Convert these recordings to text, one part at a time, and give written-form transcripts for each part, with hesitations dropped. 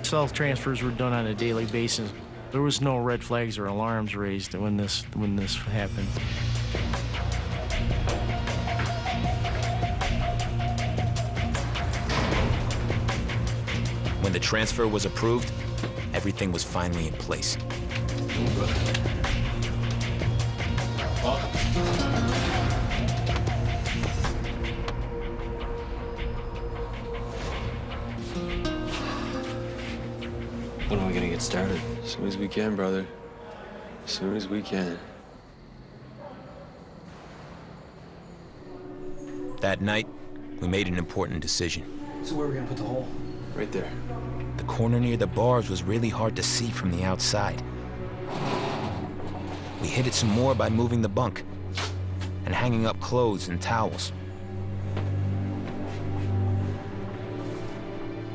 Self-transfers were done on a daily basis. There was no red flags or alarms raised when this happened. When the transfer was approved, everything was finally in place. When are we gonna get started? As soon as we can, brother. As soon as we can. That night, we made an important decision. So where are we gonna put the hole? Right there. The corner near the bars was really hard to see from the outside. We hid it some more by moving the bunk and hanging up clothes and towels.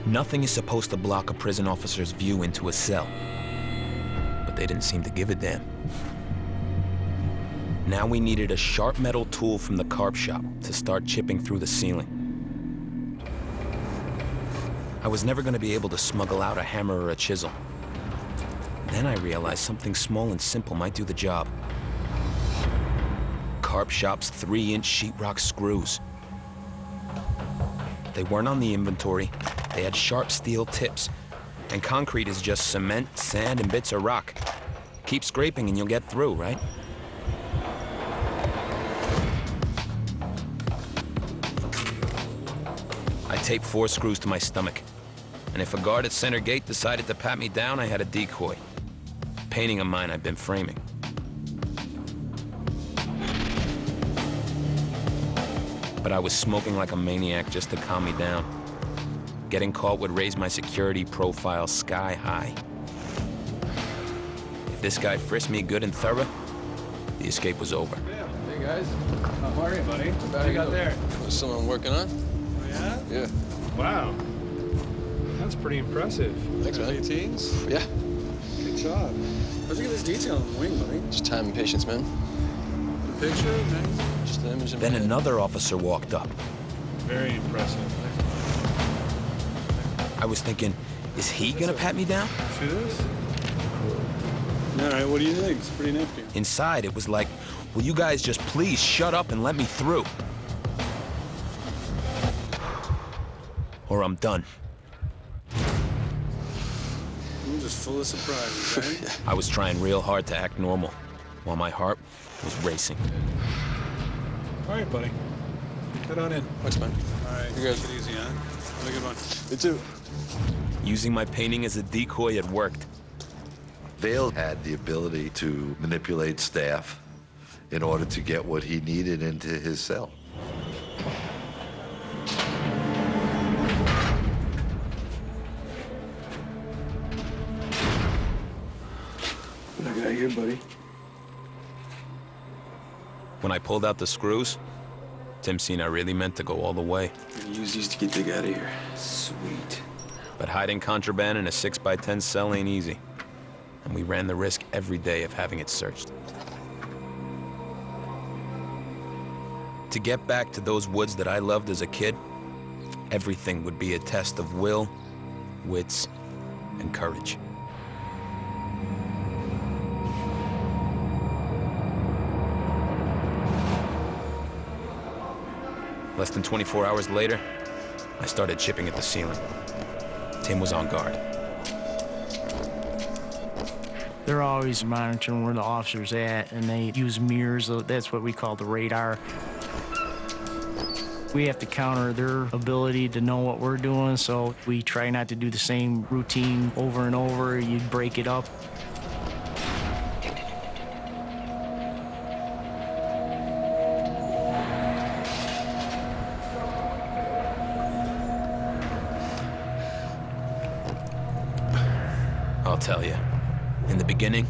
Nothing is supposed to block a prison officer's view into a cell, but they didn't seem to give a damn. Now we needed a sharp metal tool from the carp shop to start chipping through the ceiling. I was never going to be able to smuggle out a hammer or a chisel. Then I realized something small and simple might do the job. Carp shop's 3-inch sheetrock screws. They weren't on the inventory. They had sharp steel tips, and concrete is just cement, sand, and bits of rock. Keep scraping and you'll get through, right? I taped 4 screws to my stomach, and if a guard at center gate decided to pat me down, I had a decoy. A painting of mine I've been framing. But I was smoking like a maniac just to calm me down. Getting caught would raise my security profile sky high. If this guy frisked me good and thorough, the escape was over. Hey, guys. How are you, buddy? What you got there? There's someone I'm working on. Oh, yeah? Yeah. Wow. That's pretty impressive. Thanks, man. Teens? Yeah. Good job. How'd you get this detail on the wing, buddy? Just time and patience, man. The picture? Nice. Just the image in Then my head. another officer walked up. Very impressive. I was thinking, is he gonna pat me down? See this? All right, what do you think? It's pretty nifty. Inside, it was like, will you guys just please shut up and let me through? Or I'm done. I'm just full of surprises, right? I was trying real hard to act normal, while my heart was racing. All right, buddy. Head on in. Thanks, man. All right, You guys- take it easy, huh? Have a good one. You too. Using my painting as a decoy had worked. Vail had the ability to manipulate staff in order to get what he needed into his cell. What I got here, buddy? When I pulled out the screws, Tim seen I really meant to go all the way. I'm gonna use these to get the guy out of here. Sweet. But hiding contraband in a 6x10 cell ain't easy. And we ran the risk every day of having it searched. To get back to those woods that I loved as a kid, everything would be a test of will, wits, and courage. Less than 24 hours later, I started chipping at the ceiling. Tim was on guard. They're always monitoring where the officer's at, and they use mirrors. That's what we call the radar. We have to counter their ability to know what we're doing, so we try not to do the same routine over and over. You break it up. I'll tell you, in the beginning,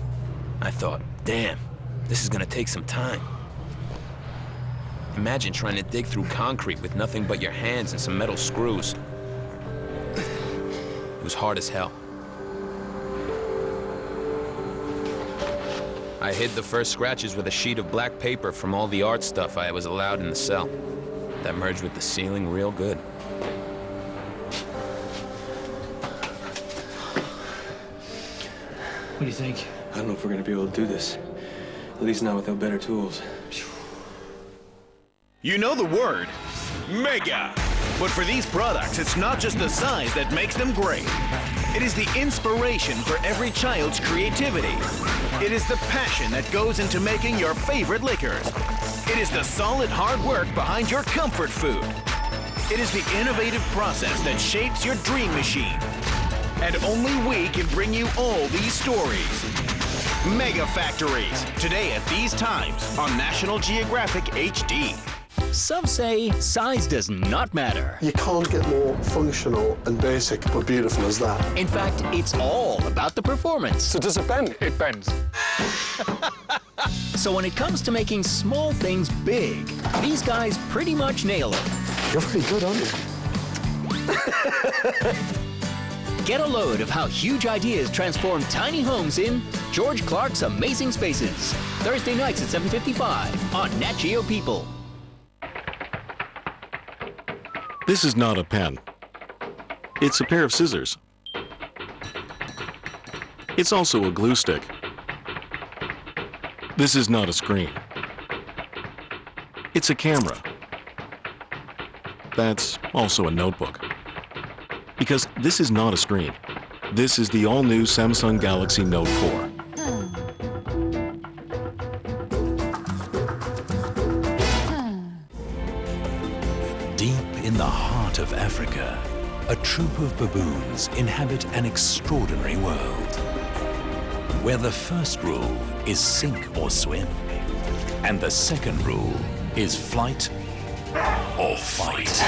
I thought, damn, this is gonna take some time. Imagine trying to dig through concrete with nothing but your hands and some metal screws. It was hard as hell. I hid the first scratches with a sheet of black paper from all the art stuff I was allowed in the cell. That merged with the ceiling real good. What do you think? I don't know if we're gonna be able to do this. At least not without better tools. You know the word, mega. But for these products, it's not just the size that makes them great. It is the inspiration for every child's creativity. It is the passion that goes into making your favorite liquors. It is the solid hard work behind your comfort food. It is the innovative process that shapes your dream machine. And only we can bring you all these stories. Mega Factories, today at these times on National Geographic HD. Some say size does not matter. You can't get more functional and basic but beautiful as that. In fact, it's all about the performance. So does it bend? It bends. So when it comes to making small things big, these guys pretty much nail it. You're pretty good, aren't you? Get a load of how huge ideas transform tiny homes in George Clark's Amazing Spaces. Thursday nights at 7:55 on Nat Geo People. This is not a pen. It's a pair of scissors. It's also a glue stick. This is not a screen. It's a camera. That's also a notebook. Because this is not a screen. This is the all-new Samsung Galaxy Note 4. Deep in the heart of Africa, a troop of baboons inhabit an extraordinary world, where the first rule is sink or swim, and the second rule is flight or fight.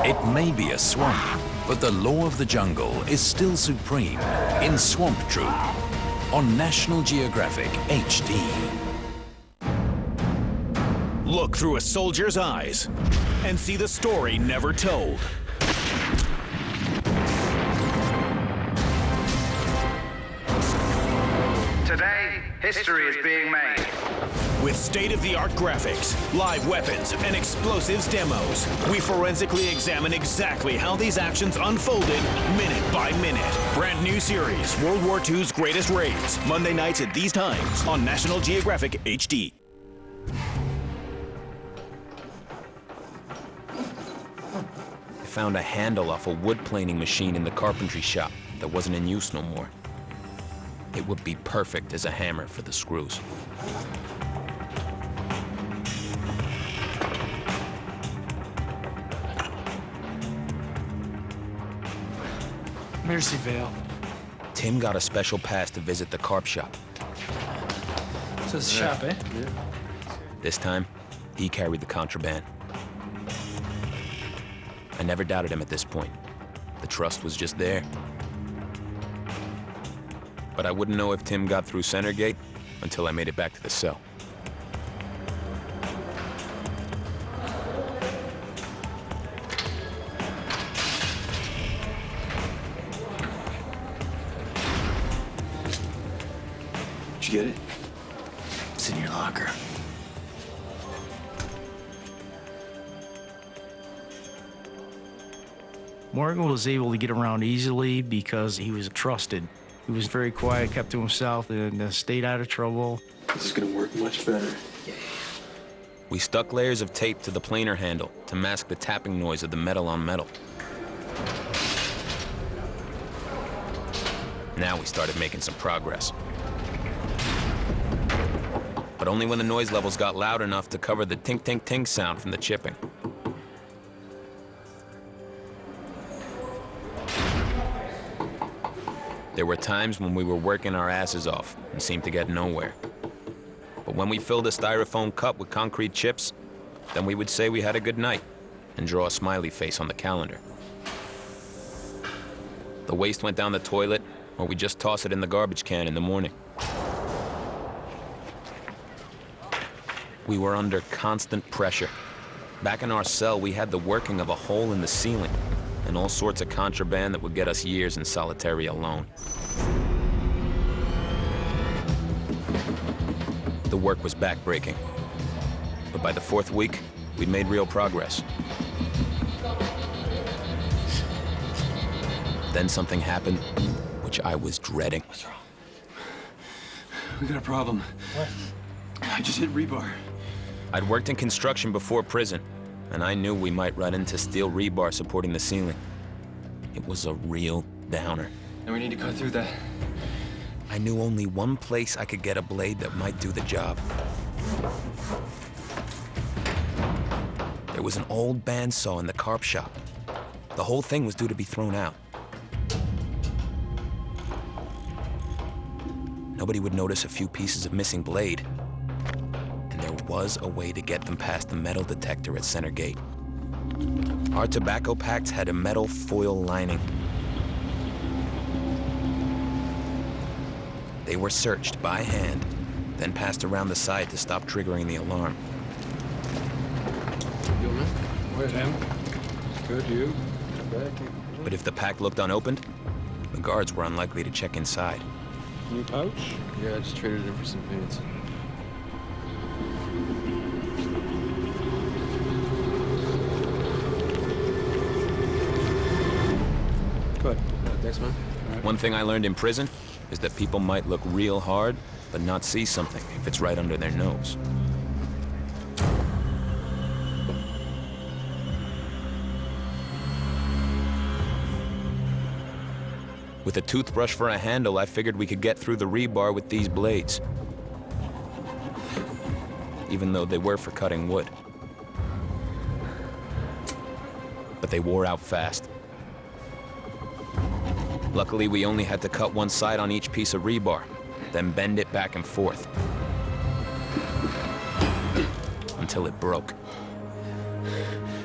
It may be a swamp, but the law of the jungle is still supreme in Swamp Troop on National Geographic HD. Look through a soldier's eyes and see the story never told. Today, history is being made. With state-of-the-art graphics, live weapons, and explosives demos, we forensically examine exactly how these actions unfolded minute by minute. Brand new series, World War II's Greatest Raids, Monday nights at these times on National Geographic HD. I found a handle off a wood planing machine in the carpentry shop that wasn't in use no more. It would be perfect as a hammer for the screws. Mercy Vale. Tim got a special pass to visit the carp shop. So it's a shop, eh? Yeah. This time, he carried the contraband. I never doubted him at this point. The trust was just there. But I wouldn't know if Tim got through center gate until I made it back to the cell. Did you get it? It's in your locker. Morgan was able to get around easily because he was trusted. He was very quiet, kept to himself, and stayed out of trouble. This is gonna work much better. We stuck layers of tape to the planer handle to mask the tapping noise of the metal on metal. Now we started making some progress. But only when the noise levels got loud enough to cover the tink-tink-tink sound from the chipping. There were times when we were working our asses off and seemed to get nowhere. But when we filled a styrofoam cup with concrete chips, then we would say we had a good night and draw a smiley face on the calendar. The waste went down the toilet, or we just toss it in the garbage can in the morning. We were under constant pressure. Back in our cell, we had the working of a hole in the ceiling and all sorts of contraband that would get us years in solitary alone. The work was backbreaking. But by the fourth week, we'd made real progress. Then something happened, which I was dreading. What's wrong? We got a problem. What? I just hit rebar. I'd worked in construction before prison, and I knew we might run into steel rebar supporting the ceiling. It was a real downer. And we need to cut through that. I knew only one place I could get a blade that might do the job. There was an old bandsaw in the carp shop. The whole thing was due to be thrown out. Nobody would notice a few pieces of missing blade. And there was a way to get them past the metal detector at Center Gate. Our tobacco packs had a metal foil lining. They were searched by hand, then passed around the side to stop triggering the alarm. You man? Where's him? Good, you? But if the pack looked unopened, the guards were unlikely to check inside. New pouch? Yeah, I just traded it for some paints. Good. Thanks, man. One thing I learned in prison is that people might look real hard, but not see something if it's right under their nose. With a toothbrush for a handle, I figured we could get through the rebar with these blades, even though they were for cutting wood. But they wore out fast. Luckily, we only had to cut one side on each piece of rebar, then bend it back and forth until it broke.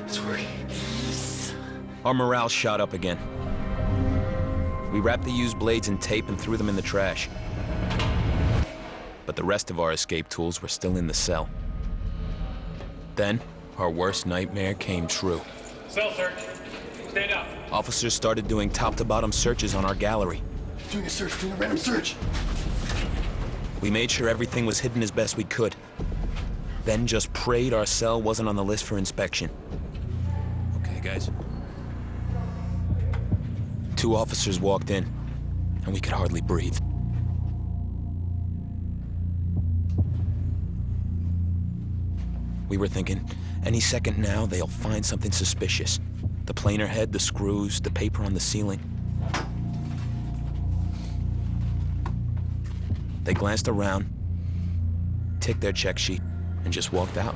It's working. Our morale shot up again. We wrapped the used blades in tape and threw them in the trash. But the rest of our escape tools were still in the cell. Then, our worst nightmare came true. Cell search. Stand up. Officers started doing top-to-bottom searches on our gallery. Doing a random search. We made sure everything was hidden as best we could. Then just prayed our cell wasn't on the list for inspection. Okay, guys. 2 officers walked in, and we could hardly breathe. We were thinking, any second now, they'll find something suspicious. The planer head, the screws, the paper on the ceiling. They glanced around, ticked their check sheet, and just walked out.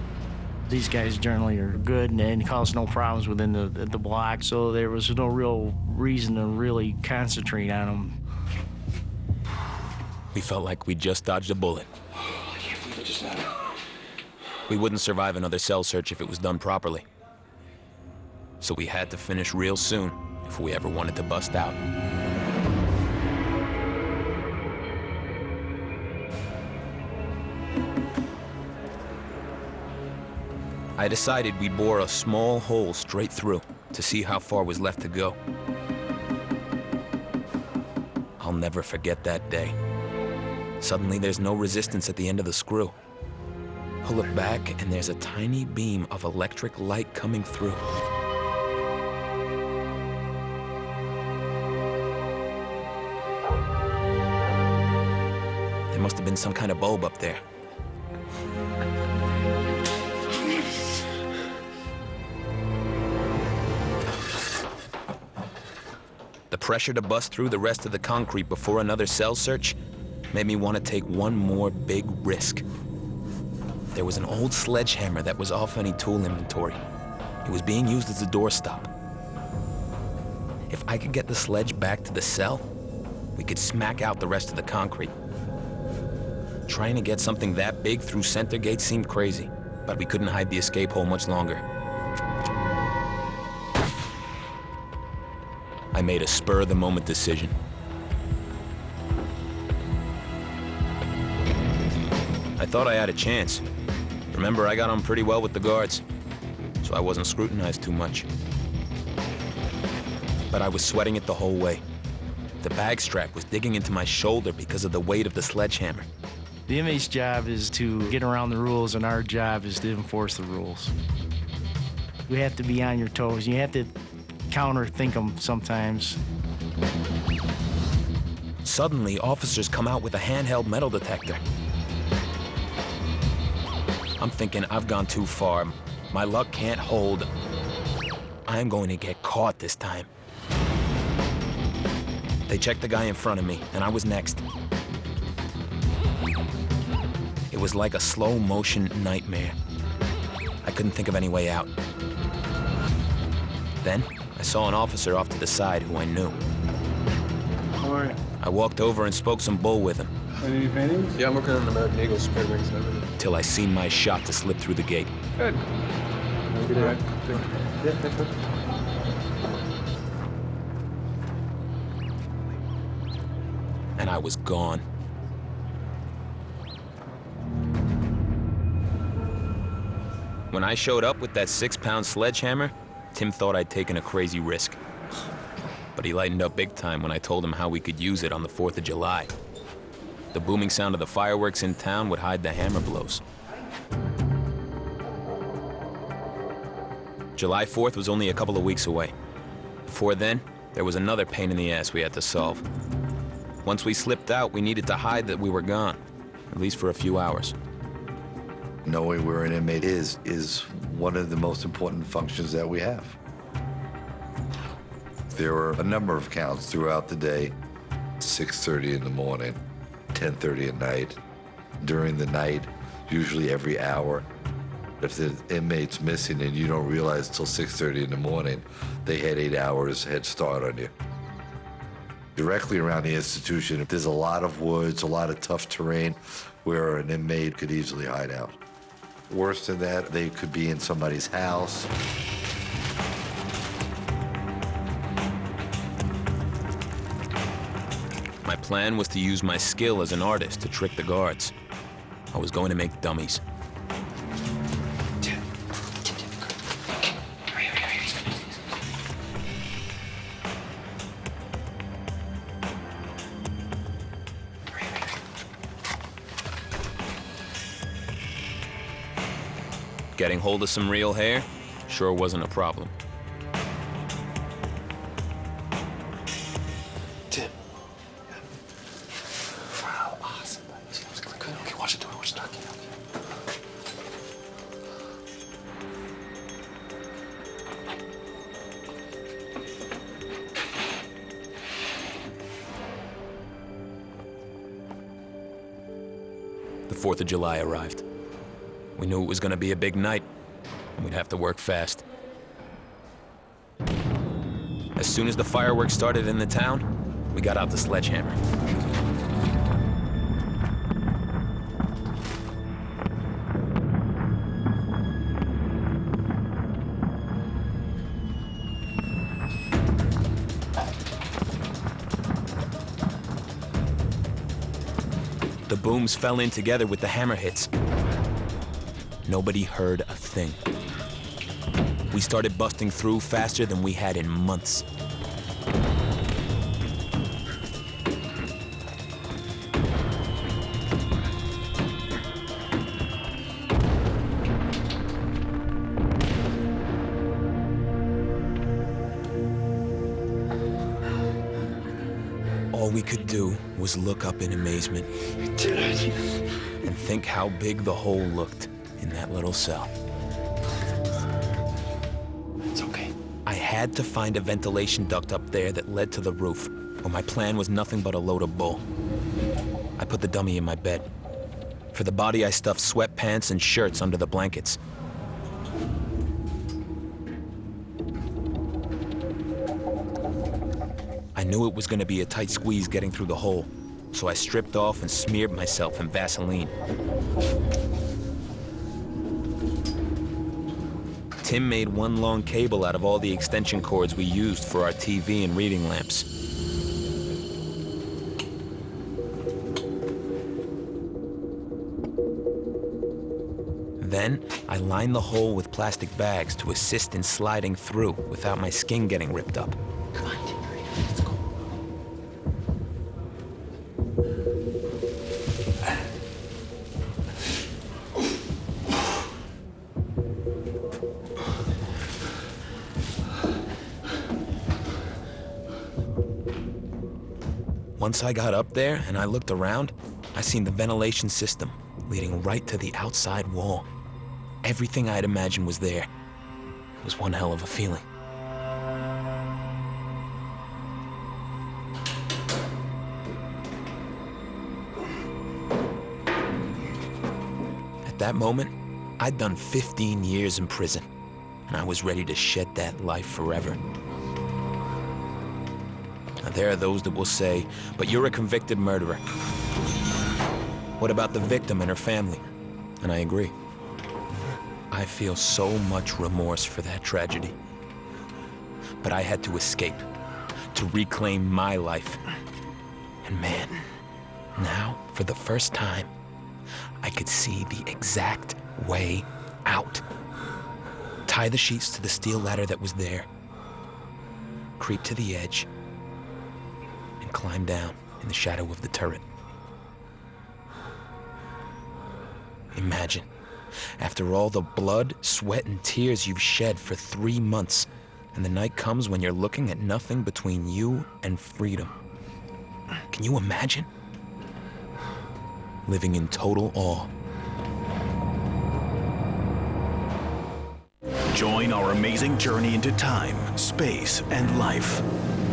These guys generally are good and cause no problems within the block, so there was no real reason to really concentrate on them. We felt like we just dodged a bullet. I can't believe it just happened. We wouldn't survive another cell search if it was done properly. So we had to finish real soon if we ever wanted to bust out. I decided we'd bore a small hole straight through to see how far was left to go. I'll never forget that day. Suddenly, there's no resistance at the end of the screw. Pull it back, and there's a tiny beam of electric light coming through. There must have been some kind of bulb up there. The pressure to bust through the rest of the concrete before another cell search made me want to take one more big risk. There was an old sledgehammer that was off any tool inventory. It was being used as a doorstop. If I could get the sledge back to the cell, we could smack out the rest of the concrete. Trying to get something that big through Center Gate seemed crazy, but we couldn't hide the escape hole much longer. I made a spur-of-the-moment decision. I thought I had a chance. Remember, I got on pretty well with the guards, so I wasn't scrutinized too much. But I was sweating it the whole way. The bag strap was digging into my shoulder because of the weight of the sledgehammer. The inmate's job is to get around the rules, and our job is to enforce the rules. You have to be on your toes. You have to counter-think them sometimes. Suddenly, officers come out with a handheld metal detector. I'm thinking I've gone too far. My luck can't hold. I'm going to get caught this time. They checked the guy in front of me, and I was next. It was like a slow-motion nightmare. I couldn't think of any way out. Then, I saw an officer off to the side who I knew. How are you? I walked over and spoke some bull with him. Any paintings? Yeah, I'm working on an American Eagle spirit ring exhibit. Till I seen my shot to slip through the gate. Good. Good day. Yeah, thank you. And I was gone. When I showed up with that 6-pound sledgehammer, Tim thought I'd taken a crazy risk. But he lightened up big time when I told him how we could use it on the 4th of July. The booming sound of the fireworks in town would hide the hammer blows. July 4th was only a couple of weeks away. Before then, there was another pain in the ass we had to solve. Once we slipped out, we needed to hide that we were gone, at least for a few hours. Knowing where an inmate is one of the most important functions that we have. There were a number of counts throughout the day, 6:30 in the morning, 10:30 at night. During the night, usually every hour. If the inmate's missing and you don't realize till 6:30 in the morning, they had 8 hours head start on you. Directly around the institution, there's a lot of woods, a lot of tough terrain where an inmate could easily hide out. Worse than that, they could be in somebody's house. My plan was to use my skill as an artist to trick the guards. I was going to make dummies. Getting hold of some real hair sure wasn't a problem. Tim. Wow, awesome. Okay, watch the door. Watch the door. The 4th of July arrived. We knew it was going to be a big night, and we'd have to work fast. As soon as the fireworks started in the town, we got out the sledgehammer. The booms fell in together with the hammer hits. Nobody heard a thing. We started busting through faster than we had in months. All we could do was look up in amazement and think how big the hole looked in that little cell. It's okay. I had to find a ventilation duct up there that led to the roof, or my plan was nothing but a load of bull. I put the dummy in my bed. For the body, I stuffed sweatpants and shirts under the blankets. I knew it was going to be a tight squeeze getting through the hole, so I stripped off and smeared myself in Vaseline. Tim made one long cable out of all the extension cords we used for our TV and reading lamps. Then, I lined the hole with plastic bags to assist in sliding through without my skin getting ripped up. Come on, Tim. Let's go. Once I got up there and I looked around, I seen the ventilation system leading right to the outside wall. Everything I'd imagined was there. It was one hell of a feeling. At that moment, I'd done 15 years in prison, and I was ready to shed that life forever. Now, there are those that will say, but you're a convicted murderer. What about the victim and her family? And I agree. I feel so much remorse for that tragedy. But I had to escape, to reclaim my life. And man, now, for the first time, I could see the exact way out. Tie the sheets to the steel ladder that was there, creep to the edge, and climb down in the shadow of the turret. Imagine, after all the blood, sweat, and tears you've shed for 3 months, and the night comes when you're looking at nothing between you and freedom. Can you imagine? Living in total awe. Join our amazing journey into time, space, and life.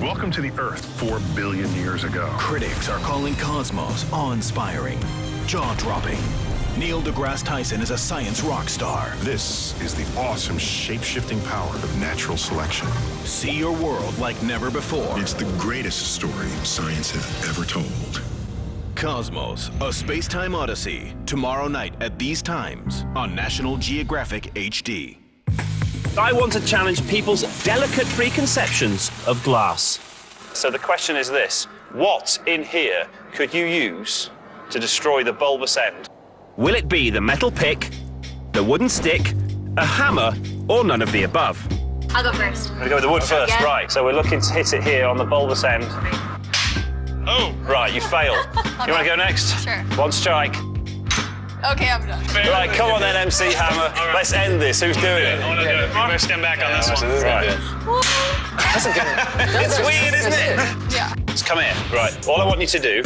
Welcome to the Earth 4 billion years ago. Critics are calling Cosmos awe-inspiring, jaw-dropping. Neil deGrasse Tyson is a science rock star. This is the awesome shape-shifting power of natural selection. See your world like never before. It's the greatest story science has ever told. Cosmos, a space-time odyssey. Tomorrow night at these times on National Geographic HD. I want to challenge people's delicate preconceptions of glass. So the question is this: what in here could you use to destroy the bulbous end? Will it be the metal pick, the wooden stick, a hammer, or none of the above? I'll go first. We're going to go with the wood first, Yeah. Right. So we're looking to hit it here on the bulbous end. Oh! Right, you failed. You want to go next? Sure. One strike. Okay, I'm done. Right, come on then, MC Hammer. Right. Let's end this. Who's doing it? I want to do it. I'm going to stand back on this one. Right. That's a good It's weird, isn't it? Yeah. Just come here. Right. All I want you to do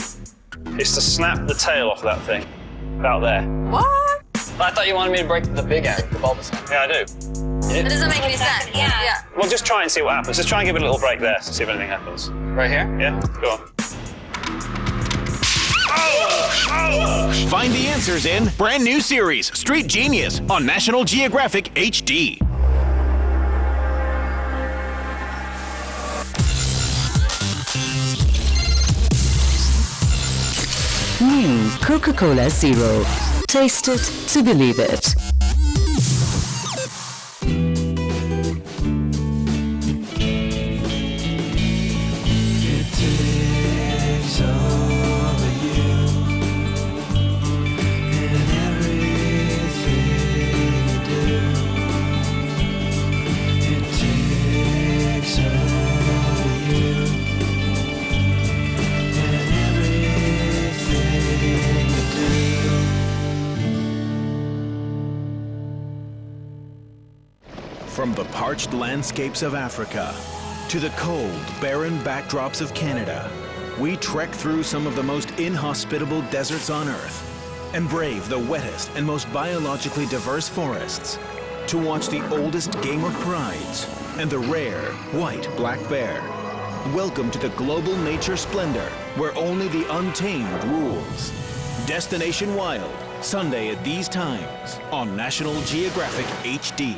is to snap the tail off that thing. About there. What? I thought you wanted me to break the big end, the bulbous end. Yeah, I do. That doesn't make any sense. Yeah. Well, just try and see what happens. Just try and give it a little break there to see if anything happens. Right here? Yeah, go on. Find the answers in brand new series, Street Genius, on National Geographic HD. New Coca-Cola Zero. Taste it to believe it. From the parched landscapes of Africa to the cold, barren backdrops of Canada, we trek through some of the most inhospitable deserts on Earth and brave the wettest and most biologically diverse forests to watch the oldest game of prides and the rare white black bear. Welcome to the global nature splendor where only the untamed rules. Destination Wild, Sunday at these times on National Geographic HD.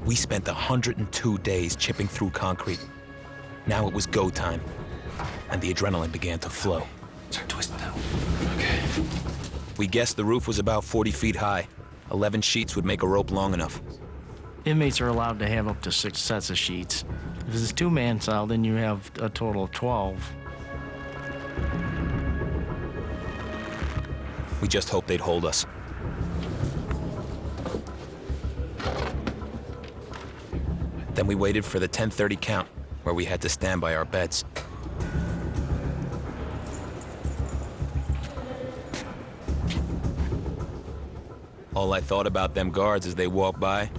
We spent 102 days chipping through concrete. Now it was go time, and the adrenaline began to flow. Start twisting now. Okay. We guessed the roof was about 40 feet high. 11 sheets would make a rope long enough. Inmates are allowed to have up to 6 sets of sheets. If it's a 2-man cell, then you have a total of 12. We just hoped they'd hold us. Then we waited for the 10:30 count, where we had to stand by our beds. All I thought about them guards as they walked by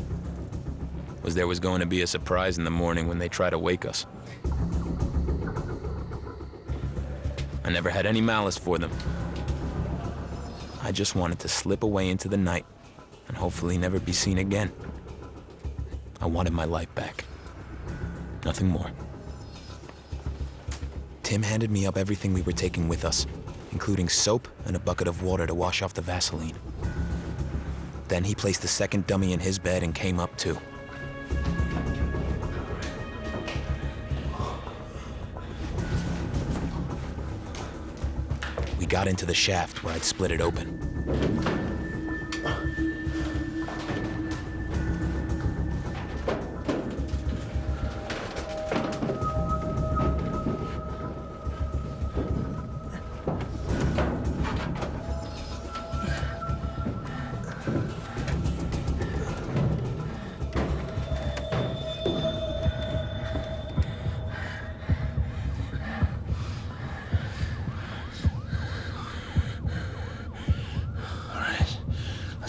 was there was going to be a surprise in the morning when they try to wake us. I never had any malice for them. I just wanted to slip away into the night and hopefully never be seen again. I wanted my life back. Nothing more. Tim handed me up everything we were taking with us, including soap and a bucket of water to wash off the Vaseline. Then he placed the second dummy in his bed and came up too. We got into the shaft where I'd split it open.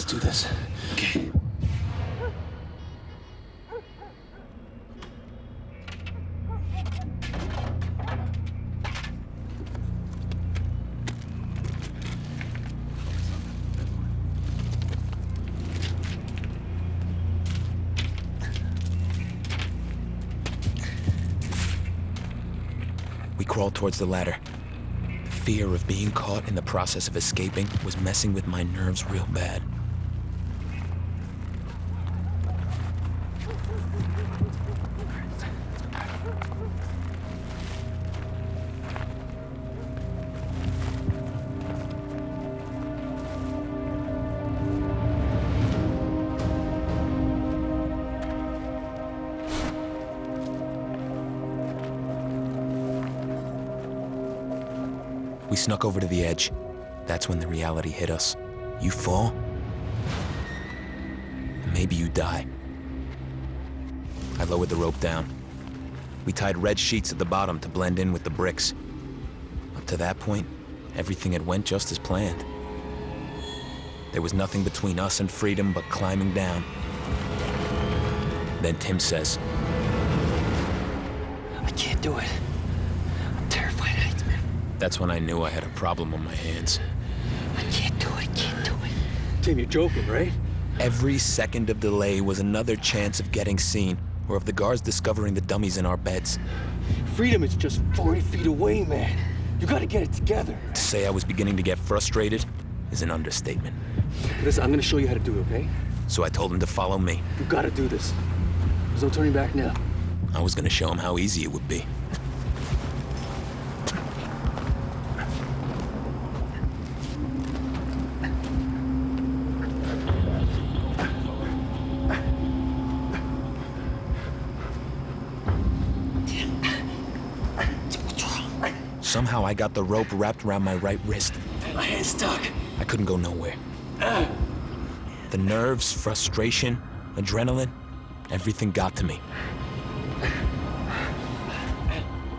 Do this. Okay. We crawled towards the ladder. The fear of being caught in the process of escaping was messing with my nerves real bad. We snuck over to the edge. That's when the reality hit us. You fall, and maybe you die. I lowered the rope down. We tied red sheets at the bottom to blend in with the bricks. Up to that point, everything had went just as planned. There was nothing between us and freedom but climbing down. Then Tim says, I can't do it. I'm terrified of heights, man. That's when I knew I had a problem on my hands. I can't do it, Tim, you're joking, right? Every second of delay was another chance of getting seen, or of the guards discovering the dummies in our beds. Freedom is just 40 feet away, man. You gotta get it together. To say I was beginning to get frustrated is an understatement. Listen, I'm gonna show you how to do it, okay? So I told him to follow me. You gotta do this. There's no turning back now. I was gonna show him how easy it would be. Somehow I got the rope wrapped around my right wrist. My hand's stuck. I couldn't go nowhere. The nerves, frustration, adrenaline, everything got to me.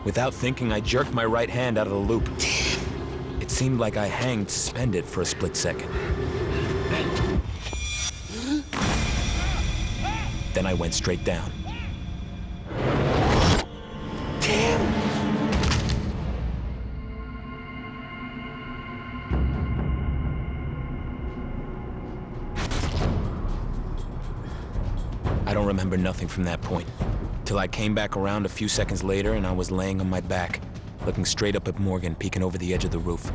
Without thinking, I jerked my right hand out of the loop. It seemed like I hanged suspended for a split second. Then I went straight down. I don't remember nothing from that point, till I came back around a few seconds later and I was laying on my back, looking straight up at Morgan peeking over the edge of the roof.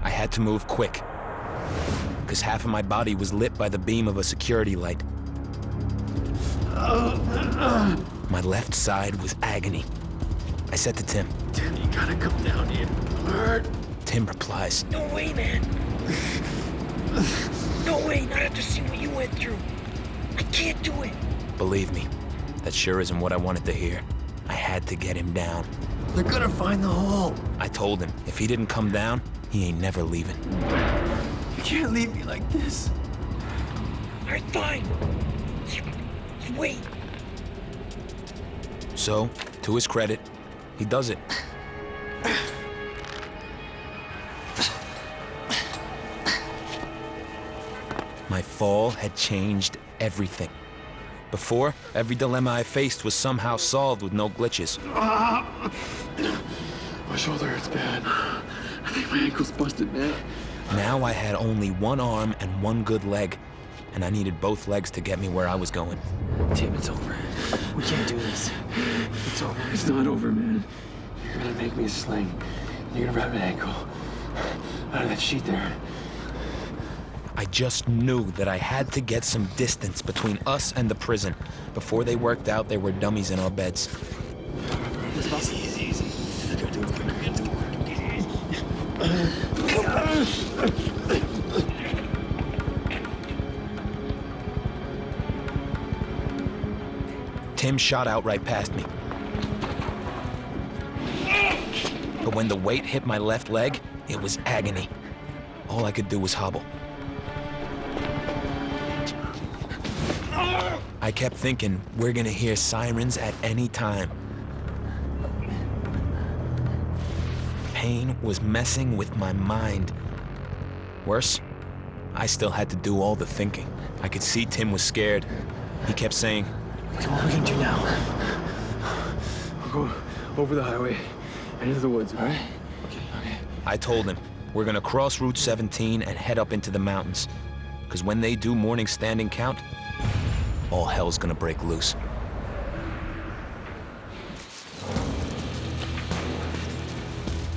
I had to move quick, because half of my body was lit by the beam of a security light. My left side was agony. I said to Tim, Tim, you gotta come down here. I'm hurt. Tim replies, No way, man. No way, not after seeing what you went through. I can't do it. believe me, that sure isn't what I wanted to hear. I had to get him down. They're gonna find the hole. I told him, if he didn't come down, he ain't never leaving. You can't leave me like this. All right, fine. You wait. So, to his credit, he does it. My fall had changed everything. Before, every dilemma I faced was somehow solved with no glitches. My shoulder hurts bad. I think my ankle's busted, man. Now I had only one arm and one good leg, and I needed both legs to get me where I was going. Tim, it's over. We can't do this. It's over. It's not over, man. You're gonna make me a sling. You're gonna wrap my ankle out of that sheet there. I just knew that I had to get some distance between us and the prison. Before they worked out, there were dummies in our beds. Easy, easy. You gotta do it quicker. You gotta do it. Tim shot out right past me. But when the weight hit my left leg, it was agony. All I could do was hobble. I kept thinking, we're gonna hear sirens at any time. Pain was messing with my mind. Worse, I still had to do all the thinking. I could see Tim was scared. He kept saying, "Okay, what are we gonna do now? We'll go over the highway and into the woods, all right?" Okay. I told him, we're gonna cross Route 17 and head up into the mountains. Because when they do morning standing count, all hell's gonna break loose.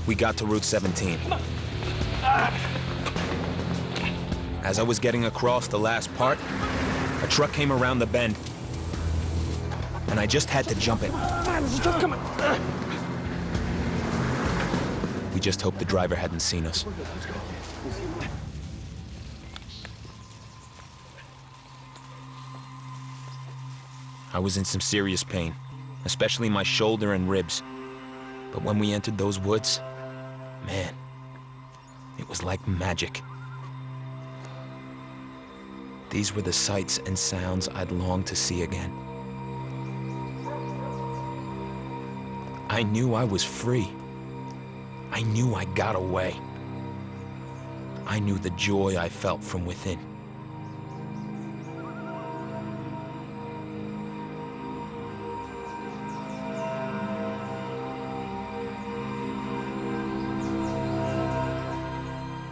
We got to Route 17. As I was getting across the last part, a truck came around the bend, and I just had to jump it. There's a truck coming. We just hoped the driver hadn't seen us. I was in some serious pain, especially my shoulder and ribs. But when we entered those woods, man, it was like magic. These were the sights and sounds I'd longed to see again. I knew I was free. I knew I got away. I knew the joy I felt from within.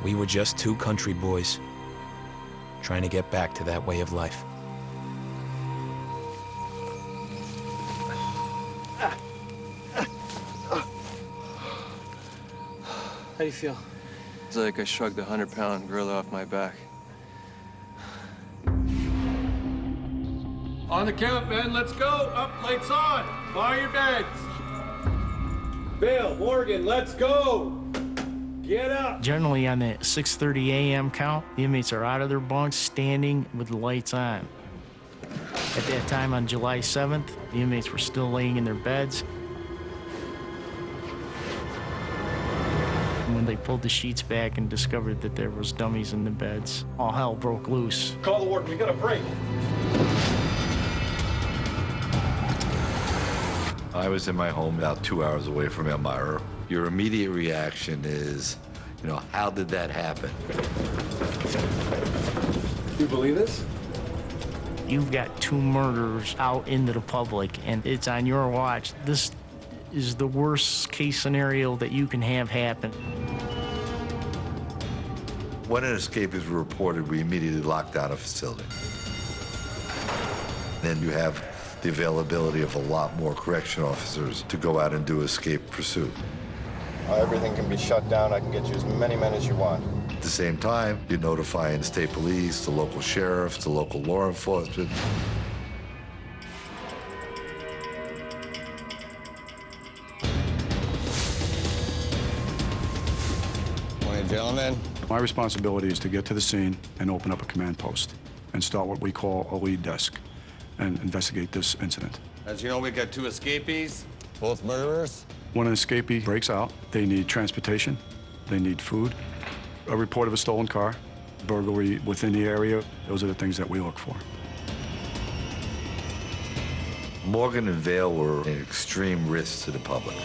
We were just two country boys, trying to get back to that way of life. How do you feel? It's like I shrugged a 100-pound gorilla off my back. On the count, men, let's go. Up, lights on. Fire your bags. Bill, Morgan, let's go. Get up. Generally on the 6:30 a.m. count, the inmates are out of their bunks, standing with the lights on. At that time on July 7th, the inmates were still laying in their beds. When they pulled the sheets back and discovered that there was dummies in the beds, all hell broke loose. Call the warden, we got a break. I was in my home about 2 hours away from Elmira. Your immediate reaction is, how did that happen? You believe this? You've got two murders out into the public, and it's on your watch. This is the worst case scenario that you can have happen. When an escape is reported, we immediately lock down a facility. Then you have the availability of a lot more correction officers to go out and do escape pursuit. Everything can be shut down. I can get you as many men as you want. At the same time, you're notifying the state police, the local sheriff, the local law enforcement. Morning, gentlemen. My responsibility is to get to the scene and open up a command post and start what we call a lead desk and investigate this incident. As you know, we got two escapees, both murderers. When an escapee breaks out, they need transportation, they need food, a report of a stolen car, burglary within the area. Those are the things that we look for. Morgan and Vale were an extreme risk to the public.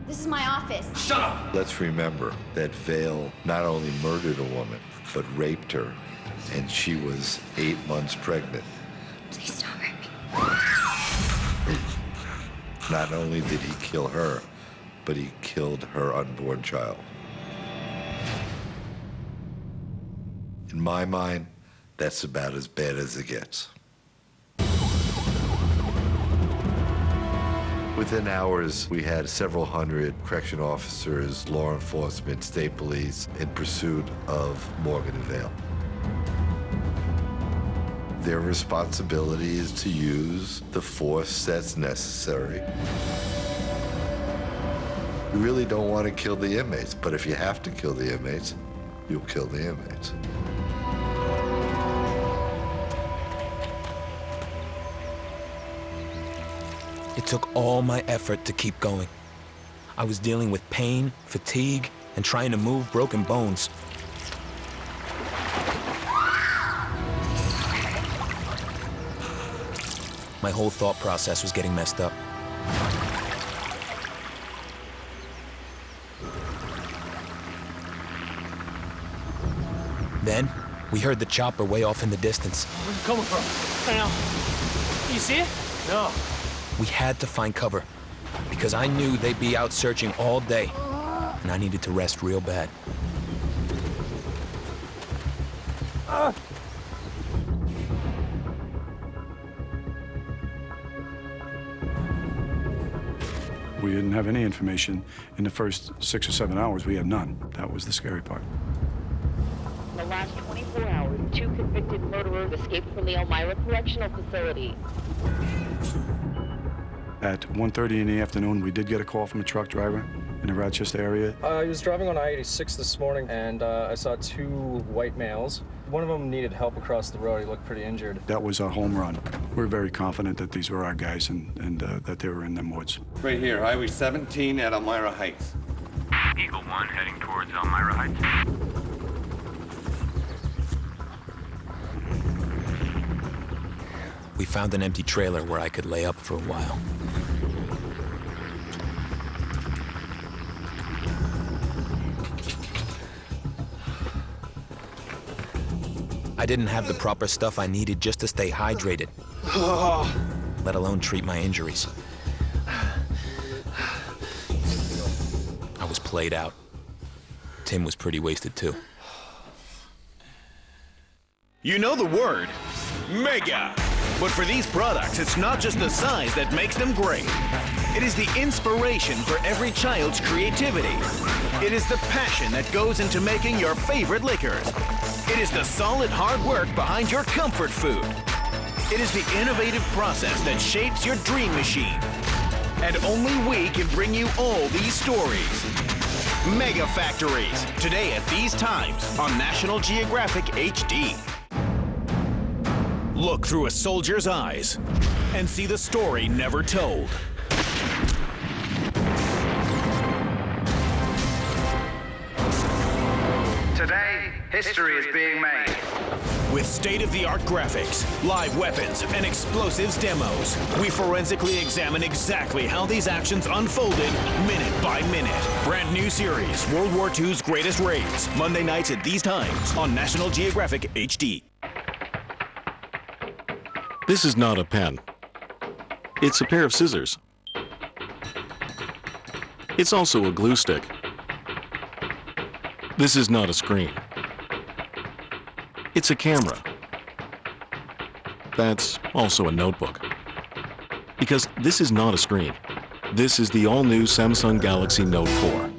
This is my office. Shut up! Let's remember that Vale not only murdered a woman, but raped her and she was 8 months pregnant. Please don't hurt me. Not only did he kill her, but he killed her unborn child. In my mind, that's about as bad as it gets. Within hours, we had several hundred correction officers, law enforcement, state police in pursuit of Morgan and Vale. Their responsibility is to use the force that's necessary. You really don't want to kill the inmates, but if you have to kill the inmates, you'll kill the inmates. It took all my effort to keep going. I was dealing with pain, fatigue, and trying to move broken bones. My whole thought process was getting messed up. Then, we heard the chopper way off in the distance. Where's it coming from? Right now. You see it? No. We had to find cover, because I knew they'd be out searching all day, and I needed to rest real bad. We didn't have any information. In the first 6 or 7 hours, we had none. That was the scary part. In the last 24 hours, 2 convicted murderers escaped from the Elmira Correctional Facility. At 1:30 in the afternoon, we did get a call from a truck driver in the Rochester area. I was driving on I-86 this morning, and I saw 2 white males. One of them needed help across the road. He looked pretty injured. That was a home run. We're very confident that these were our guys and that they were in them woods. Right here, Highway 17 at Elmira Heights. Eagle 1 heading towards Elmira Heights. We found an empty trailer where I could lay up for a while. I didn't have the proper stuff I needed just to stay hydrated, let alone treat my injuries. I was played out. Tim was pretty wasted too. You know the word, mega. But for these products, it's not just the size that makes them great. It is the inspiration for every child's creativity. It is the passion that goes into making your favorite liquors. It is the solid hard work behind your comfort food. It is the innovative process that shapes your dream machine. And only we can bring you all these stories. Mega Factories, today at these times on National Geographic HD. Look through a soldier's eyes and see the story never told. Today, history is being made. With state-of-the-art graphics, live weapons, and explosives demos, we forensically examine exactly how these actions unfolded minute by minute. Brand new series, World War II's Greatest Raids, Monday nights at these times on National Geographic HD. This is not a pen. It's a pair of scissors. It's also a glue stick. This is not a screen. It's a camera. That's also a notebook. Because this is not a screen. This is the all-new Samsung Galaxy Note 4.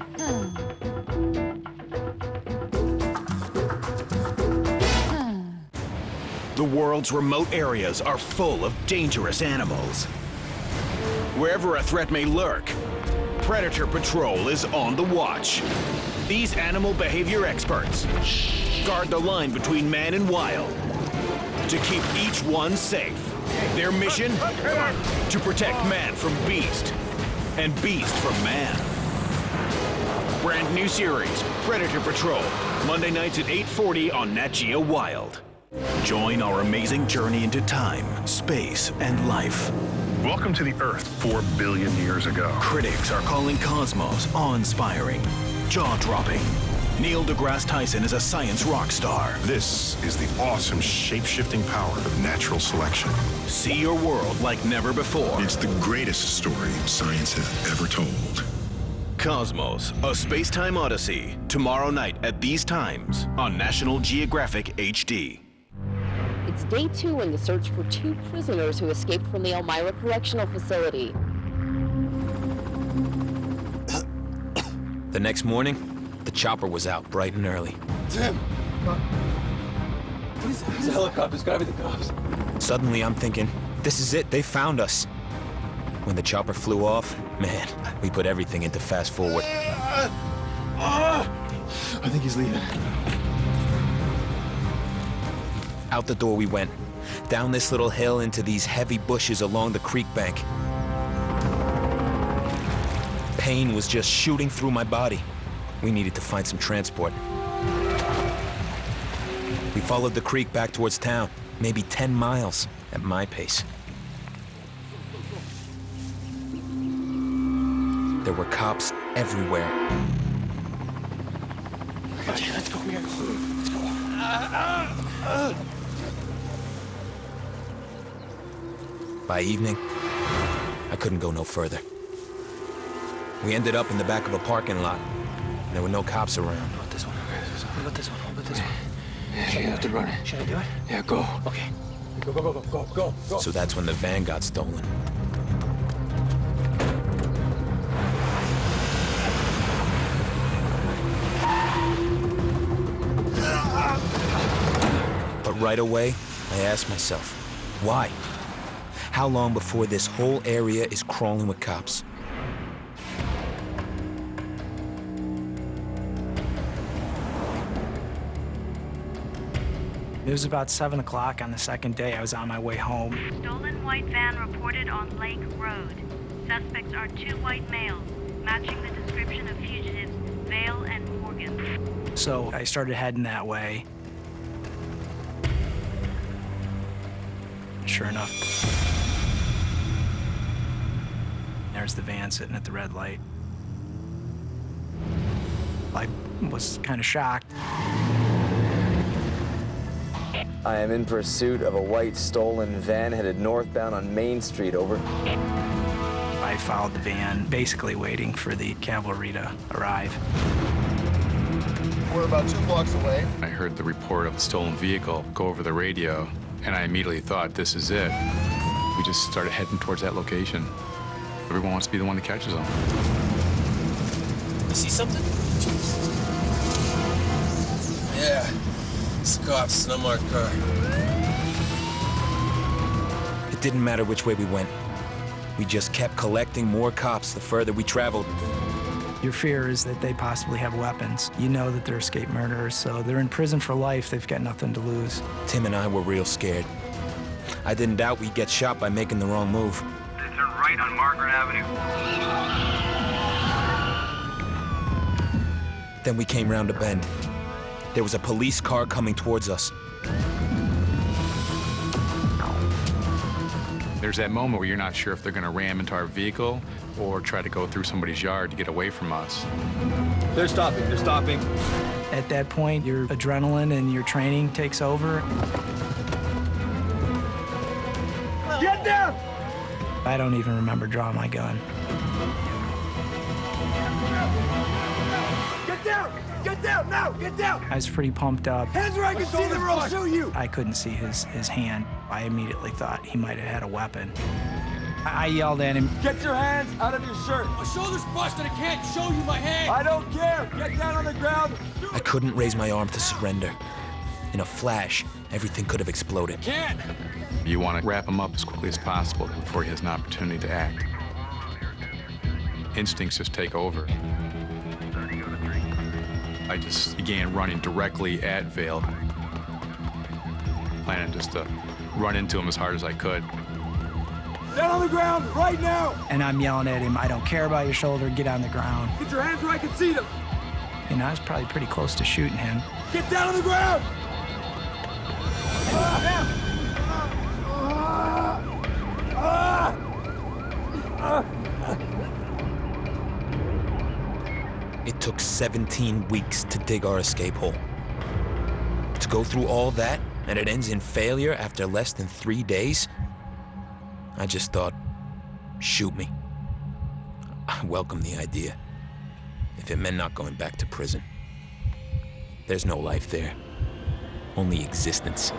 The world's remote areas are full of dangerous animals. Wherever a threat may lurk, Predator Patrol is on the watch. These animal behavior experts guard the line between man and wild to keep each one safe. Their mission? To protect man from beast and beast from man. Brand new series, Predator Patrol, Monday nights at 8:40 on Nat Geo Wild. Join our amazing journey into time, space, and life. Welcome to the Earth 4 billion years ago. Critics are calling Cosmos awe-inspiring, jaw-dropping, Neil deGrasse Tyson is a science rock star. This is the awesome shape-shifting power of natural selection. See your world like never before. It's the greatest story science has ever told. Cosmos, a space-time odyssey. Tomorrow night at these times on National Geographic HD. It's day 2 in the search for 2 prisoners who escaped from the Elmira Correctional Facility. The next morning, the chopper was out bright and early. Tim! What is it? It's a helicopter. It's gotta be the cops. Suddenly, I'm thinking, this is it. They found us. When the chopper flew off, man, we put everything into fast forward. I think he's leaving. Out the door we went, down this little hill into these heavy bushes along the creek bank. Pain was just shooting through my body. We needed to find some transport. We followed the creek back towards town, maybe 10 miles at my pace. There were cops everywhere. Okay, let's go. Let's go. By evening, I couldn't go no further. We ended up in the back of a parking lot. There were no cops around. What about this one? What about this one? What about this one? Yeah, you have to run it. Should I do it? Yeah, go. Okay. Go. So that's when the van got stolen. But right away, I asked myself, why? How long before this whole area is crawling with cops? It was about 7 o'clock on the second day. I was on my way home. Stolen white van reported on Lake Road. Suspects are 2 white males, matching the description of fugitives Vale and Morgan. So I started heading that way. Sure enough, there's the van sitting at the red light. I was kind of shocked. I am in pursuit of a white stolen van headed northbound on Main Street, over. I followed the van, basically waiting for the cavalry to arrive. We're about 2 blocks away. I heard the report of a stolen vehicle go over the radio, and I immediately thought, this is it. We just started heading towards that location. Everyone wants to be the one that catches them. You see something? Yeah. It's the cops, an unmarked car. It didn't matter which way we went. We just kept collecting more cops the further we traveled. Your fear is that they possibly have weapons. You know that they're escaped murderers, so they're in prison for life. They've got nothing to lose. Tim and I were real scared. I didn't doubt we'd get shot by making the wrong move. Then turn right on Margaret Avenue. Then we came round a bend. There was a police car coming towards us. There's that moment where you're not sure if they're going to ram into our vehicle or try to go through somebody's yard to get away from us. They're stopping. At that point, your adrenaline and your training takes over. Get down! I don't even remember drawing my gun. Get down! Get down now! Get down! I was pretty pumped up. Hands where I can see them or I'll shoot you! I couldn't see his hand. I immediately thought he might have had a weapon. I yelled at him. Get your hands out of your shirt! My shoulder's busted. I can't show you my hand! I don't care! Get down on the ground! I couldn't raise my arm to surrender. In a flash, everything could have exploded. Can't! You want to wrap him up as quickly as possible before he has an opportunity to act. Instincts just take over. I just began running directly at Vale, planning just to run into him as hard as I could. Down on the ground, right now! And I'm yelling at him, I don't care about your shoulder, get on the ground. Get your hands where I can see them! You know, I was probably pretty close to shooting him. Get down on the ground! It took 17 weeks to dig our escape hole. To go through all that, and it ends in failure after less than 3 days? I just thought, shoot me. I welcome the idea, if it meant not going back to prison. There's no life there, only existence.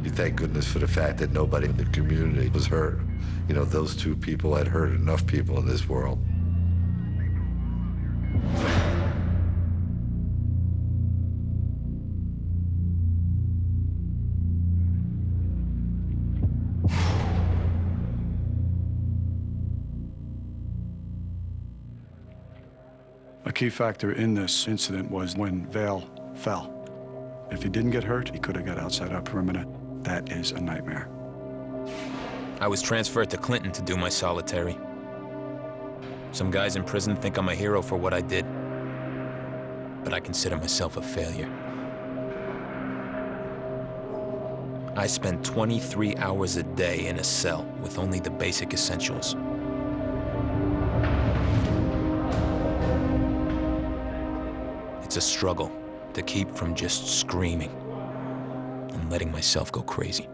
You thank goodness for the fact that nobody in the community was hurt. You know, those two people had hurt enough people in this world. A key factor in this incident was when Vale fell. If he didn't get hurt, he could have got outside our perimeter. That is a nightmare. I was transferred to Clinton to do my solitary. Some guys in prison think I'm a hero for what I did, but I consider myself a failure. I spent 23 hours a day in a cell with only the basic essentials. It's a struggle to keep from just screaming and letting myself go crazy.